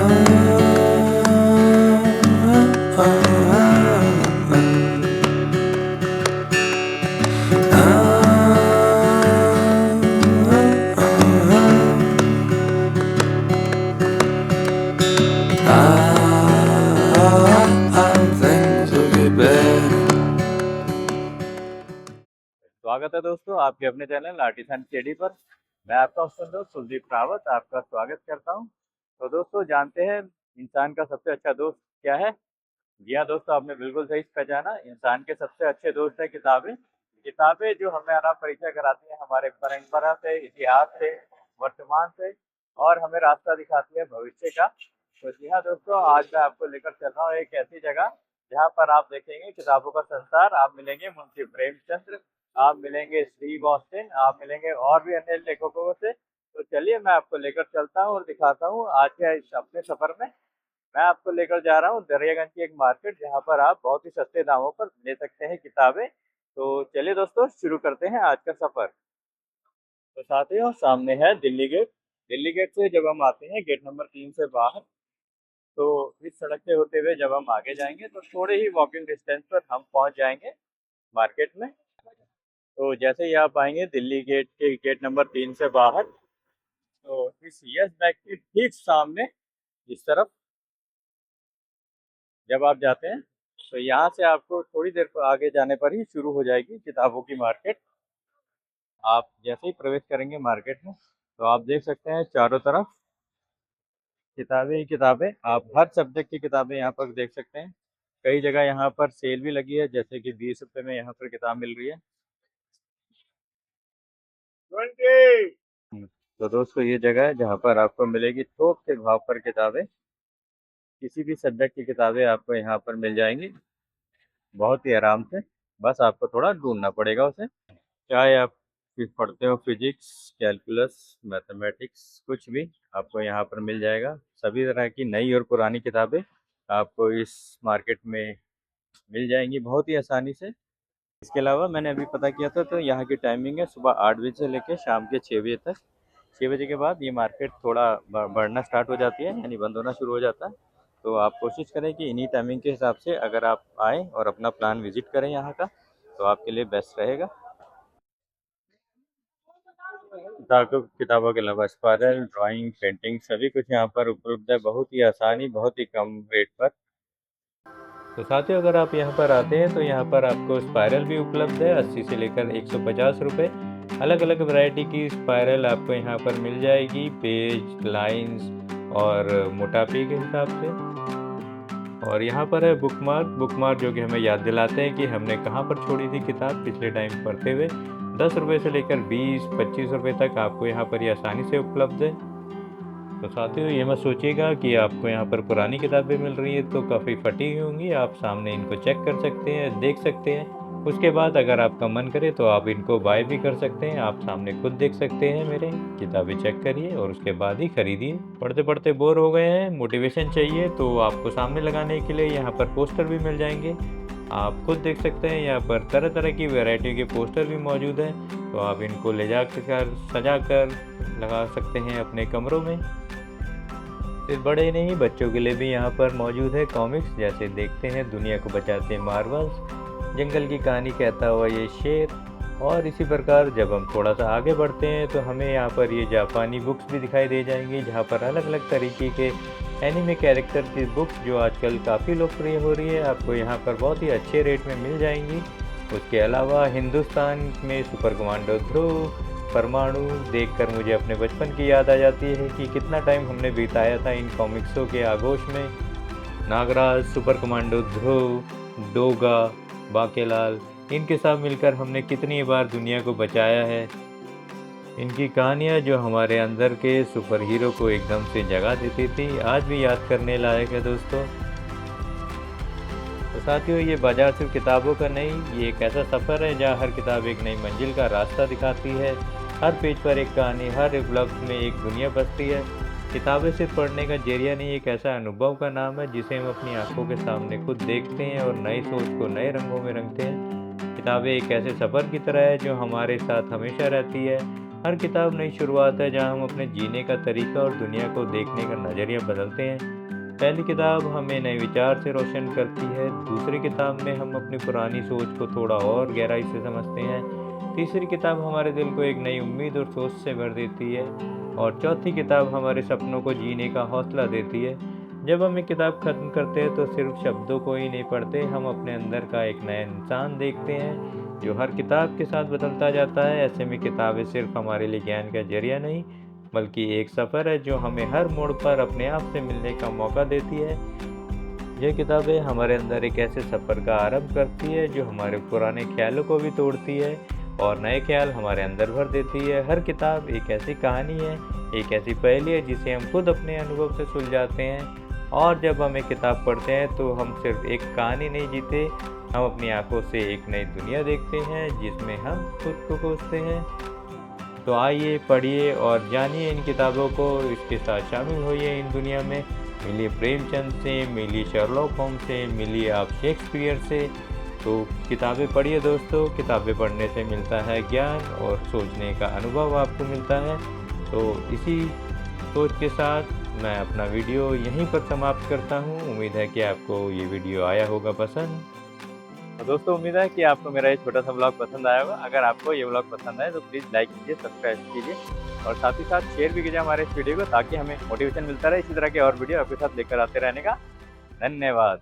स्वागत है दोस्तों आपके अपने चैनल आर्टिसन स्टडी पर। मैं आपका दोस्त कुलदीप रावत आपका स्वागत करता हूं। तो दोस्तों जानते हैं इंसान का सबसे अच्छा दोस्त क्या है? जी हाँ दोस्तों, आपने बिल्कुल सही पहचाना। इंसान के सबसे अच्छे दोस्त है किताबें। किताबें जो हमारा परिचय कराती हैं हमारे परंपरा से, इतिहास से, वर्तमान से, और हमें रास्ता दिखाती है भविष्य का। तो जी हाँ दोस्तों, आज मैं आपको लेकर चल रहा हूँ एक ऐसी जगह जहाँ पर आप देखेंगे किताबों का संसार। आप मिलेंगे मुंशी प्रेमचंद्र, आप मिलेंगे स्टीव ऑस्टिन, आप मिलेंगे और भी अन्य लेखकों से। तो चलिए मैं आपको लेकर चलता हूँ और दिखाता हूँ आज के इस अपने सफर में। मैं आपको लेकर जा रहा हूँ दरियागंज की एक मार्केट जहाँ पर आप बहुत ही सस्ते दामों पर ले सकते हैं किताबें। तो चलिए दोस्तों शुरू करते हैं आज का सफर। तो साथियों सामने है दिल्ली गेट। दिल्ली गेट से जब हम आते हैं गेट नंबर 3 से बाहर, तो इस सड़क से होते हुए जब हम आगे जाएंगे तो थोड़े ही वॉकिंग डिस्टेंस पर हम पहुंच जाएंगे मार्केट में। तो जैसे ही आप आएंगे दिल्ली गेट के गेट नंबर 3 से बाहर, तो इस यस बैंक के ठीक सामने इस तरफ जब आप जाते हैं तो यहाँ से आपको थोड़ी देर पर आगे जाने पर ही शुरू हो जाएगी किताबों की मार्केट। आप जैसे ही प्रवेश करेंगे मार्केट में तो आप देख सकते हैं चारों तरफ किताबें ही किताबें। आप हर सब्जेक्ट की किताबें यहाँ पर देख सकते हैं। कई जगह यहाँ पर सेल भी लगी है, जैसे कि 20 रुपये में यहाँ पर किताब मिल रही है। तो दोस्तों ये जगह है जहाँ पर आपको मिलेगी थोक के भाव पर किताबें। किसी भी सब्जेक्ट की किताबें आपको यहाँ पर मिल जाएंगी बहुत ही आराम से। बस आपको थोड़ा ढूंढना पड़ेगा उसे। चाहे आप पढ़ते हो फिजिक्स, कैलकुलस, मैथमेटिक्स, कुछ भी आपको यहाँ पर मिल जाएगा। सभी तरह की नई और पुरानी किताबें आपको इस मार्केट में मिल जाएंगी बहुत ही आसानी से। इसके अलावा मैंने अभी पता किया था तो यहाँ की टाइमिंग है सुबह 8 बजे से लेकर शाम के 6 बजे तक। 6 बजे के बाद ये मार्केट थोड़ा बढ़ना स्टार्ट हो जाती है, यानी बंद होना शुरू हो जाता है। तो आप कोशिश करें कि इन्हीं टाइमिंग के हिसाब से अगर आप आएँ और अपना प्लान विजिट करें यहाँ का, तो आपके लिए बेस्ट रहेगा। किताबों के अलावा स्पायरल, ड्राइंग, पेंटिंग सभी कुछ यहाँ पर उपलब्ध है बहुत ही आसानी, बहुत ही कम रेट पर। तो साथियों अगर आप यहाँ पर आते हैं तो यहाँ पर आपको स्पायरल भी उपलब्ध है 80 से लेकर 150 रुपये। अलग अलग वैरायटी की स्पायरल आपको यहाँ पर मिल जाएगी, पेज, लाइंस और मोटापे के हिसाब से। और यहाँ पर है बुकमार्क जो कि हमें याद दिलाते हैं कि हमने कहाँ पर छोड़ी थी किताब पिछले टाइम पढ़ते हुए। 10 रुपये से लेकर 20-25 रुपये तक आपको यहाँ पर ये आसानी से उपलब्ध है। तो साथियों ये मत सोचिएगा कि आपको यहाँ पर पुरानी किताबें मिल रही है तो काफ़ी फटी हुई होंगी। आप सामने इनको चेक कर सकते हैं, देख सकते हैं। उसके बाद अगर आपका मन करे तो आप इनको बाय भी कर सकते हैं। आप सामने खुद देख सकते हैं, मेरे किताबें चेक करिए और उसके बाद ही खरीदिए। पढ़ते पढ़ते बोर हो गए हैं, मोटिवेशन चाहिए, तो आपको सामने लगाने के लिए यहाँ पर पोस्टर भी मिल जाएंगे। आप खुद देख सकते हैं यहाँ पर तरह तरह की वैरायटी के पोस्टर भी मौजूद हैं। तो आप इनको ले जाकर सजा कर लगा सकते हैं अपने कमरों में। सिर्फ बड़े नहीं, बच्चों के लिए भी यहाँ पर मौजूद है कॉमिक्स। जैसे देखते हैं दुनिया को बचाते मार्वल्स, जंगल की कहानी कहता हुआ ये शेर। और इसी प्रकार जब हम थोड़ा सा आगे बढ़ते हैं तो हमें यहाँ पर ये जापानी बुक्स भी दिखाई दे जाएंगी, जहाँ पर अलग अलग तरीके के एनिमे कैरेक्टर की बुक्स जो आजकल काफ़ी लोकप्रिय हो रही है आपको यहाँ पर बहुत ही अच्छे रेट में मिल जाएंगी। उसके अलावा हिंदुस्तान में सुपर कमांडो ध्रुव, परमाणु देखकर मुझे अपने बचपन की याद आ जाती है कि कितना टाइम हमने बिताया था इन कॉमिक्सों के आगोश में। नागराज, सुपर कमांडो ध्रुव, डोगा, बाकेलाल, इनके साथ मिलकर हमने कितनी बार दुनिया को बचाया है। इनकी कहानियाँ जो हमारे अंदर के सुपर हीरो को एकदम से जगा देती थी, आज भी याद करने लायक है दोस्तों। तो साथियों ये बाजार सिर्फ किताबों का नहीं, ये एक ऐसा सफ़र है जहाँ हर किताब एक नई मंजिल का रास्ता दिखाती है। हर पेज पर एक कहानी, हर एक लफ्ज़ में एक दुनिया बसती है। किताबें सिर्फ पढ़ने का जरिया नहीं, एक ऐसा अनुभव का नाम है जिसे हम अपनी आंखों के सामने खुद देखते हैं और नई सोच को नए रंगों में रंगते हैं। किताबें एक ऐसे सफ़र की तरह है जो हमारे साथ हमेशा रहती है। हर किताब नई शुरुआत है जहाँ हम अपने जीने का तरीका और दुनिया को देखने का नज़रिया बदलते हैं। पहली किताब हमें नए विचार से रोशन करती है, दूसरी किताब में हम अपनी पुरानी सोच को थोड़ा और गहराई से समझते हैं, तीसरी किताब हमारे दिल को एक नई उम्मीद और सोच से भर देती है और चौथी किताब हमारे सपनों को जीने का हौसला देती है। जब हम एक किताब ख़त्म करते हैं तो सिर्फ शब्दों को ही नहीं पढ़ते, हम अपने अंदर का एक नया इंसान देखते हैं जो हर किताब के साथ बदलता जाता है। ऐसे में किताबें सिर्फ हमारे लिए ज्ञान का जरिया नहीं, बल्कि एक सफ़र है जो हमें हर मोड़ पर अपने आप से मिलने का मौका देती है। ये किताबें हमारे अंदर एक ऐसे सफ़र का आरंभ करती है जो हमारे पुराने ख्यालों को भी तोड़ती है और नए ख्याल हमारे अंदर भर देती है। हर किताब एक ऐसी कहानी है, एक ऐसी पहेली है जिसे हम खुद अपने अनुभव से सुलझाते हैं। और जब हम एक किताब पढ़ते हैं तो हम सिर्फ एक कहानी नहीं जीते, हम अपनी आंखों से एक नई दुनिया देखते हैं जिसमें हम खुद को खोजते हैं। तो आइए, पढ़िए और जानिए इन किताबों को, इसके साथ शामिल होइए इन दुनिया में। मिलिए प्रेमचंद से, मिलिए शर्लॉक होम्स से, मिलिए आप शेक्सपियर से। तो किताबें पढ़िए दोस्तों, किताबें पढ़ने से मिलता है ज्ञान और सोचने का अनुभव आपको मिलता है। तो इसी सोच के साथ मैं अपना वीडियो यहीं पर समाप्त करता हूँ। उम्मीद है कि आपको ये वीडियो आया होगा पसंद। तो दोस्तों, उम्मीद है कि आपको मेरा ये छोटा सा व्लॉग पसंद आया होगा। अगर आपको ये व्लॉग पसंद आए तो प्लीज़ लाइक कीजिए, सब्सक्राइब कीजिए और साथ ही साथ शेयर भी कीजिए हमारे इस वीडियो को, ताकि हमें मोटिवेशन मिलता रहे इसी तरह के और वीडियो आपके साथ लेकर आते रहने का। धन्यवाद।